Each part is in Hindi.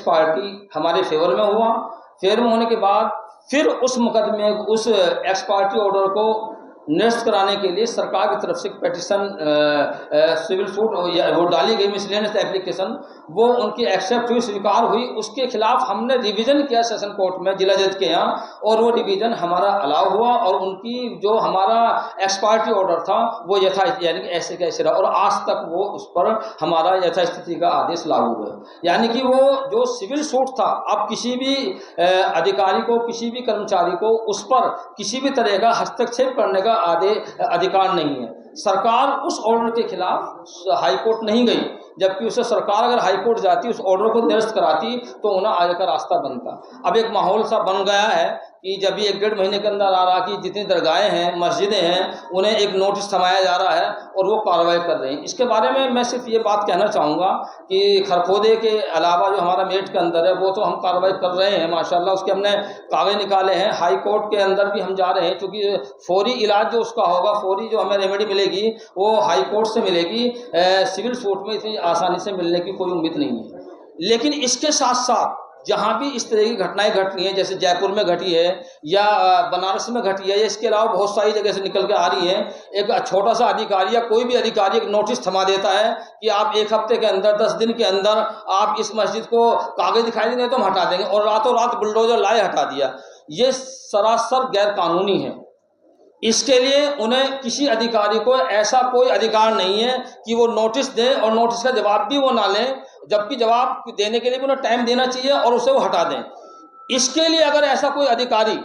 पार्टी हमारे फेवर में हुआ। फेवर में होने के बाद फिर उस मुकदमे, उस एक्स पार्टी ऑर्डर को निरस्त कराने के लिए सरकार की तरफ से पेटिशन, सिविल सूट वो डाली गई मिसलेनियस एप्लीकेशन, वो उनकी एक्सेप्ट हुई, स्वीकार हुई। उसके खिलाफ हमने रिवीजन किया सेशन कोर्ट में जिला जज के यहाँ, और वो रिवीजन हमारा अलाउ हुआ और उनकी जो हमारा एक्स पार्टी ऑर्डर था वो यथास्थिति, यानी कि ऐसे कैसे रहा, और आज तक वो उस पर हमारा यथास्थिति का आदेश लागू है। यानी कि वो जो सिविल सूट था, अब किसी भी अधिकारी को, किसी भी कर्मचारी को उस पर किसी भी तरह का हस्तक्षेप करने का अधिकार नहीं है। सरकार उस ऑर्डर के खिलाफ हाई कोर्ट नहीं गई, जबकि उसे सरकार अगर हाई कोर्ट जाती, उस ऑर्डर को निरस्त कराती, तो उन्हें आगे का रास्ता बनता। अब एक माहौल सा बन गया है कि जब भी 1-1.5 महीने के अंदर आ रहा कि जितनी दरगाहें हैं, मस्जिदें हैं, उन्हें एक नोटिस थमाया जा रहा है और वो कार्रवाई कर रहे हैं। इसके बारे में मैं सिर्फ ये बात कहना चाहूँगा कि खरखोदे के अलावा जो हमारा मेट के अंदर है वो तो हम कार्रवाई कर रहे हैं माशाल्लाह, उसके हमने कागज निकाले हैं। हाई कोर्ट के अंदर भी हम जा रहे हैं, क्योंकि फौरी इलाज जो उसका होगा, फौरी जो हमें रेमेडी मिलेगी वो हाई कोर्ट से मिलेगी, सिविल सूट में इतनी आसानी से मिलने की कोई उम्मीद नहीं है। लेकिन इसके साथ साथ जहाँ भी इस तरह की घटनाएं घटनी है, जैसे जयपुर में घटी है या बनारस में घटी है, या इसके अलावा बहुत सारी जगह से निकल के आ रही है, एक छोटा सा अधिकारी या कोई भी अधिकारी एक नोटिस थमा देता है कि आप 1 हफ्ते के अंदर, 10 दिन के अंदर आप इस मस्जिद को कागज दिखाई देंगे तो हम हटा देंगे, और रातों रात बुलडोजर लाए हटा दिया। ये सरासर गैर कानूनी है। इसके लिए उन्हें किसी अधिकारी को ऐसा कोई अधिकार नहीं है कि वो नोटिस दें और नोटिस का जवाब भी वो ना लें, जबकि जवाब देने के लिए भी उन्हें टाइम देना चाहिए और उसे वो हटा दें। इसके लिए अगर ऐसा कोई अधिकारी,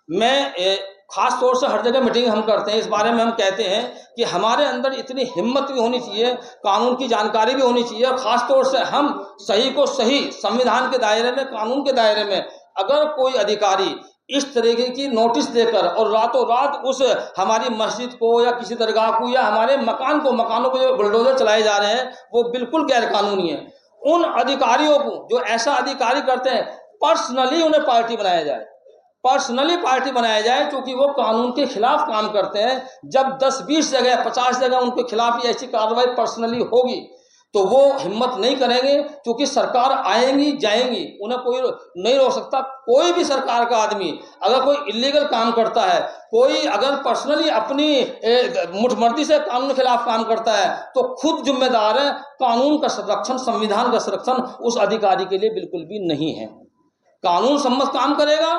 मैं खास तौर से हर जगह मीटिंग हम करते हैं, इस बारे में हम कहते हैं कि हमारे अंदर इतनी हिम्मत भी होनी चाहिए, कानून की जानकारी भी होनी चाहिए, और ख़ास तौर से हम सही को सही, संविधान के दायरे में, कानून के दायरे में अगर कोई अधिकारी इस तरीके की नोटिस देकर और रातों रात उस हमारी मस्जिद को या किसी दरगाह को या हमारे मकानों को जो बुलडोजर चलाए जा रहे हैं, वो बिल्कुल गैर कानूनी है। उन अधिकारियों को जो ऐसा अधिकारी करते हैं, पर्सनली उन्हें पार्टी बनाया जाए, पर्सनली पार्टी बनाया जाए, क्योंकि वो कानून के खिलाफ काम करते हैं। जब 10-20 जगह, 50 जगह उनके खिलाफ ऐसी कार्रवाई पर्सनली होगी तो वो हिम्मत नहीं करेंगे, क्योंकि सरकार आएंगी जाएंगी, उन्हें कोई नहीं रोक सकता। कोई भी सरकार का आदमी अगर कोई इलीगल काम करता है, कोई अगर पर्सनली अपनी मुठमर्दी से कानून के खिलाफ काम करता है, तो खुद जिम्मेदार है। कानून का संरक्षण, संविधान का संरक्षण उस अधिकारी के लिए बिल्कुल भी नहीं है। कानून सम्मत काम करेगा,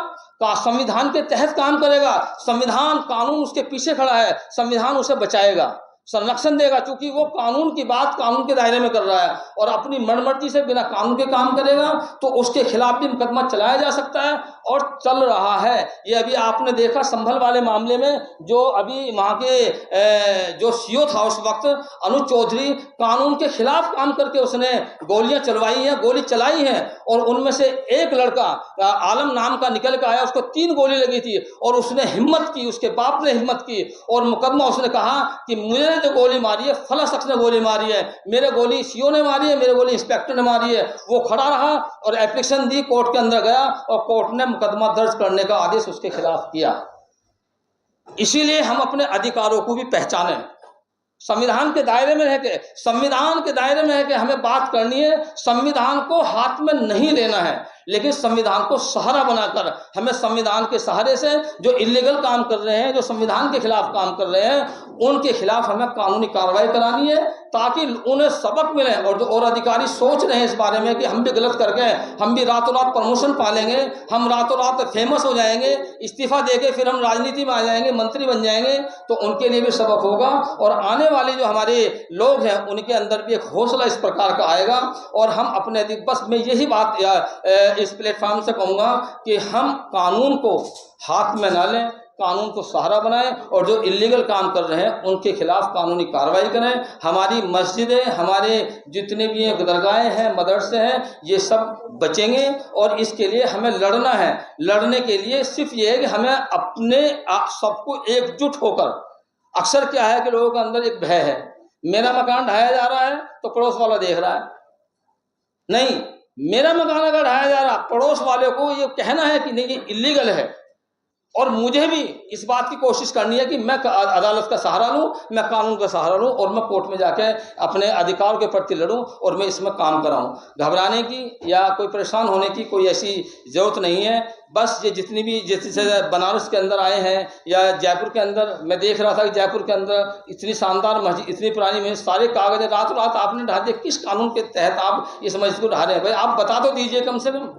संविधान के तहत काम करेगा, संविधान, कानून उसके पीछे खड़ा है, संविधान उसे बचाएगा, संरक्षण देगा, क्योंकि वो कानून की बात कानून के दायरे में कर रहा है। और अपनी मनमर्जी से बिना कानून के काम करेगा तो उसके खिलाफ भी मुकदमा चलाया जा सकता है, और चल रहा है। ये अभी आपने देखा संभल वाले मामले में, जो अभी वहाँ के जो सीओ था उस वक्त, अनुज चौधरी, कानून के खिलाफ काम करके उसने गोलियां चलवाई हैं, गोली चलाई हैं, और उनमें से एक लड़का आलम नाम का निकल कर आया, उसको 3 गोली लगी थी, और उसने हिम्मत की, उसके बाप ने हिम्मत की, और मुकदमा उसने कहा कि मुझे जो गोली मारी है फला शख्स ने गोली मारी है, मेरे गोली सीओ ने मारी है, मेरे गोली इंस्पेक्टर ने मारी है। वो खड़ा रहा और एप्लीकेशन दी, कोर्ट के अंदर गया, और कोर्ट ने मुकदमा दर्ज करने का आदेश उसके खिलाफ किया। इसीलिए हम अपने अधिकारों को भी पहचानें, संविधान के दायरे में रह के, संविधान के दायरे में है कि हमें बात करनी है, संविधान को हाथ में नहीं लेना है, लेकिन संविधान को सहारा बनाकर हमें संविधान के सहारे से जो इलीगल काम कर रहे हैं, जो संविधान के खिलाफ काम कर रहे हैं, उनके खिलाफ हमें कानूनी कार्रवाई करानी है, ताकि उन्हें सबक मिले। और जो और अधिकारी सोच रहे हैं इस बारे में कि हम भी गलत करके हम भी रातों रात प्रमोशन पा लेंगे, हम रातों रात फेमस हो जाएंगे, इस्तीफा देके फिर हम राजनीति में आ जाएंगे, मंत्री बन जाएंगे, तो उनके लिए भी सबक होगा। और आने वाले जो हमारे लोग हैं उनके अंदर भी एक हौसला इस प्रकार का आएगा। और हम अपने बस मैं यही बात इस प्लेटफॉर्म से कहूँगा कि हम कानून को हाथ में ना लें, कानून को सहारा बनाएं, और जो इलीगल काम कर रहे हैं उनके खिलाफ कानूनी कार्रवाई करें। हमारी मस्जिदें, हमारे जितने भी दरगाहें हैं, मदरसे हैं, ये सब बचेंगे, और इसके लिए हमें लड़ना है। लड़ने के लिए सिर्फ ये है कि हमें अपने आप सबको एकजुट होकर, अक्सर क्या है कि लोगों के अंदर एक भय है, मेरा मकान ढाया जा रहा है तो पड़ोस वाला देख रहा है, नहीं, मेरा मकान अगर ढाया जा रहा, पड़ोस वाले को ये कहना है कि नहीं ये इलीगल है, और मुझे भी इस बात की कोशिश करनी है कि मैं अदालत का सहारा लूं, मैं कानून का सहारा लूं और मैं कोर्ट में जाके अपने अधिकार के प्रति लड़ूं और मैं इसमें काम कराऊं। घबराने की या कोई परेशान होने की कोई ऐसी ज़रूरत नहीं है। बस ये जितनी भी जैसे बनारस के अंदर आए हैं या जयपुर के अंदर, मैं देख रहा था कि जयपुर के अंदर इतनी शानदार मस्जिद, इतनी पुरानी मस्जिद, सारे कागज रातों रात आपने ढा दिए। किस कानून के तहत आप इस मस्जिद को ढा रहे हैं? भाई आप बता तो दीजिए कम से कम।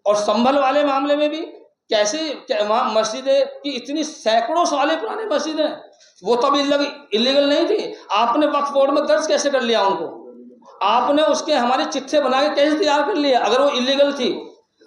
और संभल वाले मामले में भी कैसे वहाँ मस्जिदें की इतनी सैकड़ों साल पुरानी मस्जिद है, वो तब इलीगल नहीं थी। आपने वक्फ बोर्ड में दर्ज कैसे कर लिया उनको? आपने उसके हमारे चिट्ठे बना के कैसे तैयार कर लिया अगर वो इलीगल थी?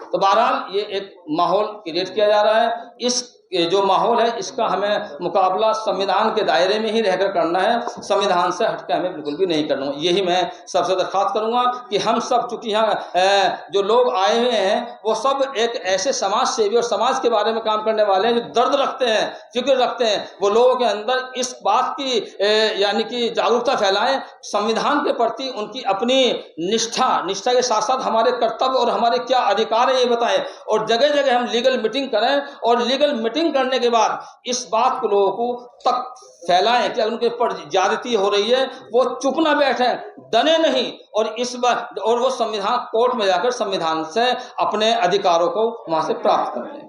तो बहरहाल ये एक माहौल क्रिएट किया जा रहा है। इस जो माहौल है इसका हमें मुकाबला संविधान के दायरे में ही रहकर करना है, संविधान से हटकर हमें बिल्कुल भी नहीं करना। यही मैं सबसे दरख्वास्त करूंगा कि हम सब, चूंकि यहाँ जो लोग आए हुए हैं वो सब एक ऐसे समाज सेवी और समाज के बारे में काम करने वाले हैं जो दर्द रखते हैं, फिक्र रखते हैं। वो लोगों के अंदर इस बात की यानी कि जागरूकता फैलाएं, संविधान के प्रति उनकी अपनी निष्ठा के साथ साथ हमारे कर्तव्य और हमारे क्या अधिकार है ये बताएं। और जगह जगह हम लीगल मीटिंग करें और लीगल मीटिंग करने के बाद इस बात को लोगों को तक फैलाएं कि उनके ऊपर ज्यादती हो रही है, वो चुप ना बैठे, दने नहीं, और इस बार और वो संविधान कोर्ट में जाकर संविधान से अपने अधिकारों को वहां से प्राप्त कर लें।